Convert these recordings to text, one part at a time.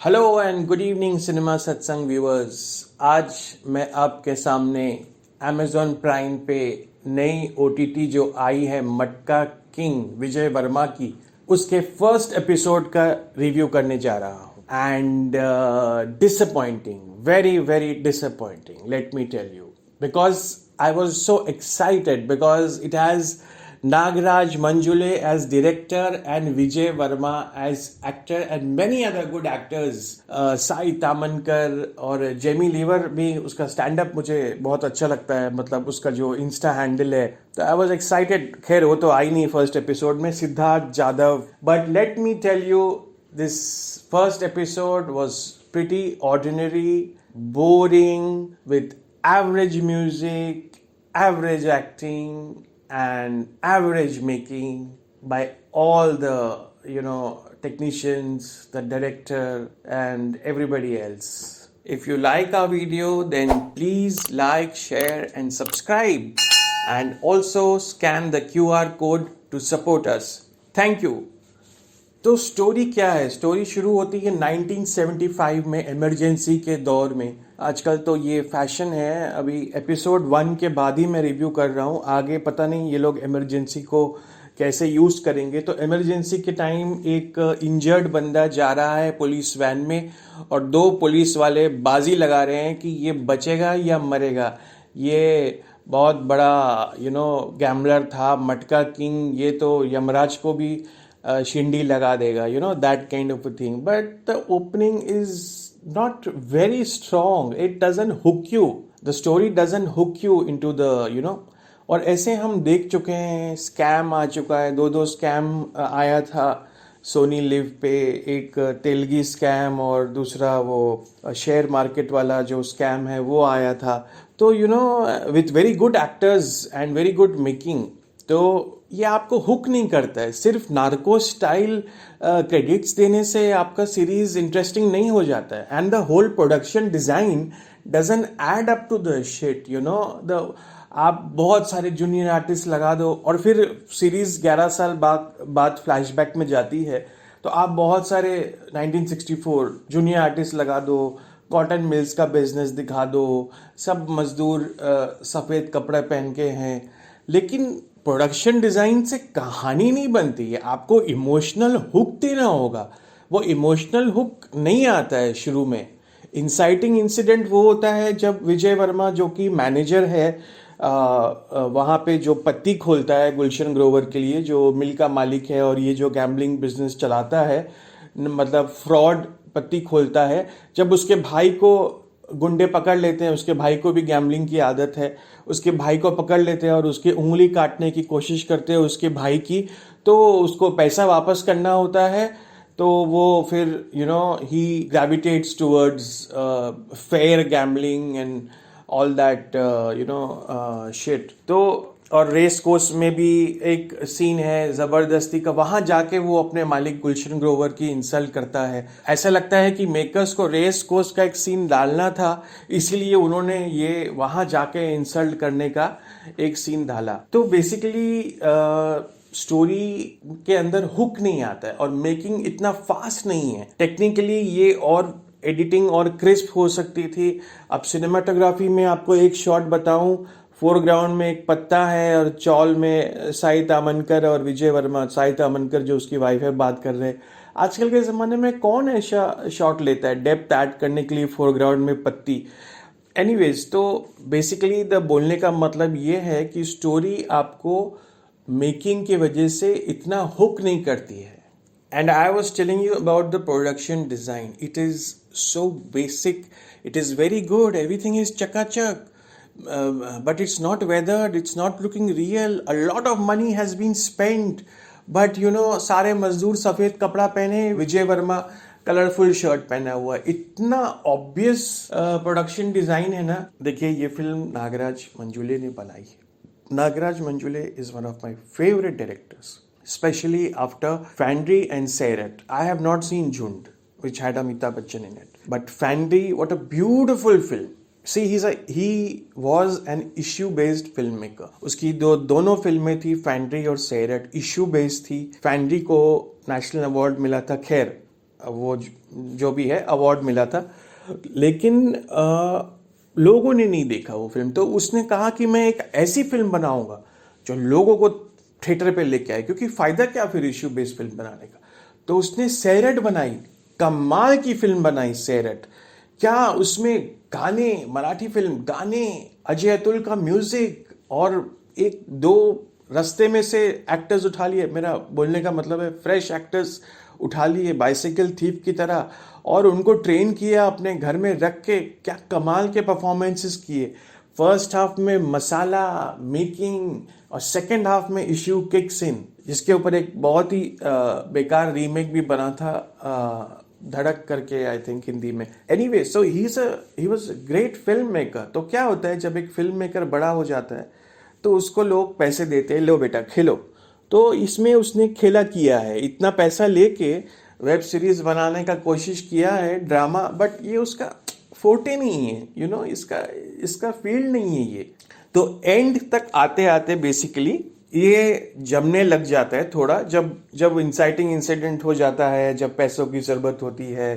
Hello and good evening cinema सत्संग viewers. आज मैं आपके सामने अमेजॉन प्राइम पे नई ओटीटी जो आई है मटका किंग विजय वर्मा की, उसके फर्स्ट एपिसोड का रिव्यू करने जा रहा हूँ। And disappointing, very very disappointing, let me tell you, because I was so excited because it has Nagraj Manjule as director and Vijay Verma as actor and many other good actors. Sai Tamankar और Jamie liver भी उसका stand up मुझे बहुत अच्छा लगता है, मतलब उसका जो इंस्टा हैंडल है, तो आई वॉज एक्साइटेड। खैर वो तो आई नहीं फर्स्ट एपिसोड में, Siddharth Jadhav, but let me tell you this first episode was pretty ordinary, boring, with average music, average acting, and average making by all the, technicians, the director, and everybody else. If you like our video, then please like, share, and subscribe. And also scan the QR code to support us. Thank you. तो story क्या है? Story शुरू होती है 1975 में, emergency के दौर में। आजकल तो ये फैशन है, अभी एपिसोड 1 के बाद ही मैं रिव्यू कर रहा हूँ, आगे पता नहीं ये लोग इमरजेंसी को कैसे यूज़ करेंगे। तो इमरजेंसी के टाइम एक इंजर्ड बंदा जा रहा है पुलिस वैन में और दो पुलिस वाले बाजी लगा रहे हैं कि ये बचेगा या मरेगा। ये बहुत बड़ा गैम्बलर था मटका किंग, ये तो यमराज को भी शिंडी लगा देगा, that kind of a thing. But the opening is not very strong. It doesn't hook you. The story doesn't hook you into the, और ऐसे हम देख चुके हैं, स्कैम आ चुका है, दो स्कैम आया था सोनी लिव पे, एक तेलगी स्कैम और दूसरा वो शेयर मार्केट वाला जो स्कैम है वो आया था। तो with very good actors and very good making, तो ये आपको हुक नहीं करता है। सिर्फ नार्को स्टाइल क्रेडिट्स देने से आपका सीरीज इंटरेस्टिंग नहीं हो जाता है। And the whole production design doesn't add up to the shit, आप बहुत सारे जूनियर आर्टिस्ट लगा दो और फिर सीरीज 11 साल बाद फ्लैशबैक में जाती है, तो आप बहुत सारे 1964 जूनियर आर्टिस्ट लगा दो, कॉटन मिल्स का बिजनेस दिखा दो, सब मजदूर सफ़ेद कपड़े पहन के हैं, लेकिन प्रोडक्शन डिज़ाइन से कहानी नहीं बनती है। आपको इमोशनल हुक देना होगा, वो इमोशनल हुक नहीं आता है शुरू में। इंसाइटिंग इंसिडेंट वो होता है जब विजय वर्मा जो कि मैनेजर है वहाँ पे, जो पत्ती खोलता है गुलशन ग्रोवर के लिए, जो मिल का मालिक है और ये जो गैम्बलिंग बिजनेस चलाता है, मतलब फ्रॉड पत्ती खोलता है, जब उसके भाई को गुंडे पकड़ लेते हैं, उसके भाई को भी गैम्बलिंग की आदत है, उसके भाई को पकड़ लेते हैं और उसकी उंगली काटने की कोशिश करते हैं उसके भाई की, तो उसको पैसा वापस करना होता है, तो वो फिर ही gravitates towards fair gambling and all that shit. तो और रेस कोर्स में भी एक सीन है ज़बरदस्ती का, वहाँ जाके वो अपने मालिक गुलशन ग्रोवर की इंसल्ट करता है। ऐसा लगता है कि मेकर्स को रेस कोर्स का एक सीन डालना था, इसीलिए उन्होंने ये वहाँ जाके इंसल्ट करने का एक सीन डाला। तो बेसिकली स्टोरी के अंदर हुक नहीं आता है और मेकिंग इतना फास्ट नहीं है। टेक्निकली ये और एडिटिंग और क्रिस्प हो सकती थी। अब सिनेमाटोग्राफी में आपको एक शॉट बताऊं, फोरग्राउंड में एक पत्ता है और चौल में साई तामनकर और विजय वर्मा, साई तामनकर जो उसकी वाइफ है, बात कर रहे हैं। आजकल के ज़माने में कौन ऐसा शॉट लेता है डेप्थ ऐड करने के लिए फोरग्राउंड में पत्ती? एनीवेज, तो बेसिकली बोलने का मतलब ये है कि स्टोरी आपको मेकिंग की वजह से इतना हुक नहीं करती है। And I was telling you about the production design. It is so basic. It is very good. Everything is chakachak. But it's not weathered. It's not looking real. A lot of money has been spent. But सारे मजदूर सफ़ेद कपड़ा पहने, विजय Verma colourful shirt पहना हुआ है। इतना obvious production design है ना। देखिए, ये फिल्म नागराज मंजुले ने बनाई है। Nagraj Manjule is one of my favorite directors, especially after Fandry and Seyrat. I have not seen Jhund, which had Amitabh Bachchan in it. But Fandry, what a beautiful film. See, he was an issue-based filmmaker. उसकी दोनों फिल्में थी, फैंड्री और सैरट, issue based थी। फैंड्री को national award मिला था। खैर, वो जो भी है अवार्ड मिला था, लेकिन लोगों ने नहीं देखा वो फिल्म। तो उसने कहा कि मैं एक ऐसी फिल्म बनाऊंगा जो लोगों को थिएटर पे लेके आए, क्योंकि फायदा क्या फिर इश्यू बेस्ड फिल्म बनाने का। तो उसने सैरट बनाई, कमाल की फिल्म बनाई सैरट। क्या उसमें गाने, मराठी फिल्म, गाने, अजय अतुल का म्यूजिक, और एक दो रास्ते में से एक्टर्स उठा लिए, मेरा बोलने का मतलब है फ्रेश एक्टर्स उठा लिए बाइसिकल थीप की तरह, और उनको ट्रेन किया अपने घर में रख के। क्या कमाल के परफॉर्मेंसेस किए। फर्स्ट हाफ में मसाला मेकिंग, और सेकंड हाफ में इश्यू किक्स इन, जिसके ऊपर एक बहुत ही बेकार रीमेक भी बना था, धड़क करके, आई थिंक हिंदी में। Anyway, so he was great film maker. तो क्या होता है जब एक फिल्म मेकर बड़ा हो जाता है तो उसको लोग पैसे देते हैं, लो बेटा खेलो। तो इसमें उसने खेला किया है, इतना पैसा लेके वेब सीरीज बनाने का कोशिश किया है, ड्रामा, बट ये उसका फोर्टे नहीं है, यू नो, इसका फील्ड नहीं है ये। तो एंड तक आते आते बेसिकली ये जमने लग जाता है थोड़ा, जब इंसाइटिंग इंसिडेंट हो जाता है, जब पैसों की ज़रूरत होती है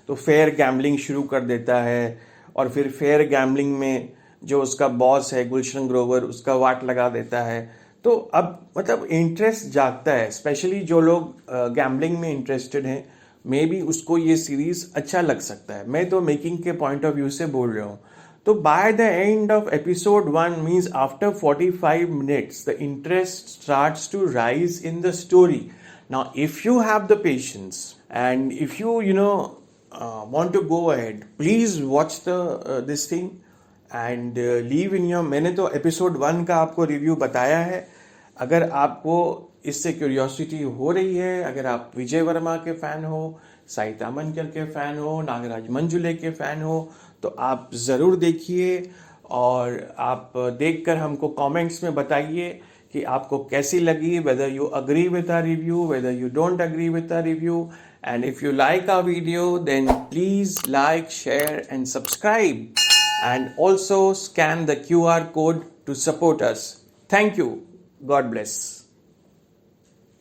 तो फेयर गैम्बलिंग शुरू कर देता है। और फिर फेयर गैम्बलिंग में जो उसका बॉस है गुलशन ग्रोवर, उसका वाट लगा देता है। तो अब मतलब इंटरेस्ट जागता है, स्पेशली जो लोग गैम्बलिंग में इंटरेस्टेड हैं, मे बी उसको ये सीरीज अच्छा लग सकता है। मैं तो मेकिंग के पॉइंट ऑफ व्यू से बोल रहा हूँ। तो by the end of episode 1 means after 45 minutes the interest starts to rise in the story. Now if you have the patience and if you know want to go ahead, please watch this thing and leave in your. मैंने तो episode 1 का आपको review बताया है। अगर आपको इससे curiosity हो रही है, अगर आप विजय वर्मा के फैन हो, साई तामनकर के फैन हो, नागराज मंजुले के फैन हो, तो आप ज़रूर देखिए। और आप देखकर हमको कमेंट्स में बताइए कि आपको कैसी लगी, whether you agree with our review, whether you don't agree with our review. And if you like our video, then please like, share and subscribe, and also scan the QR code to support us. Thank you. God bless.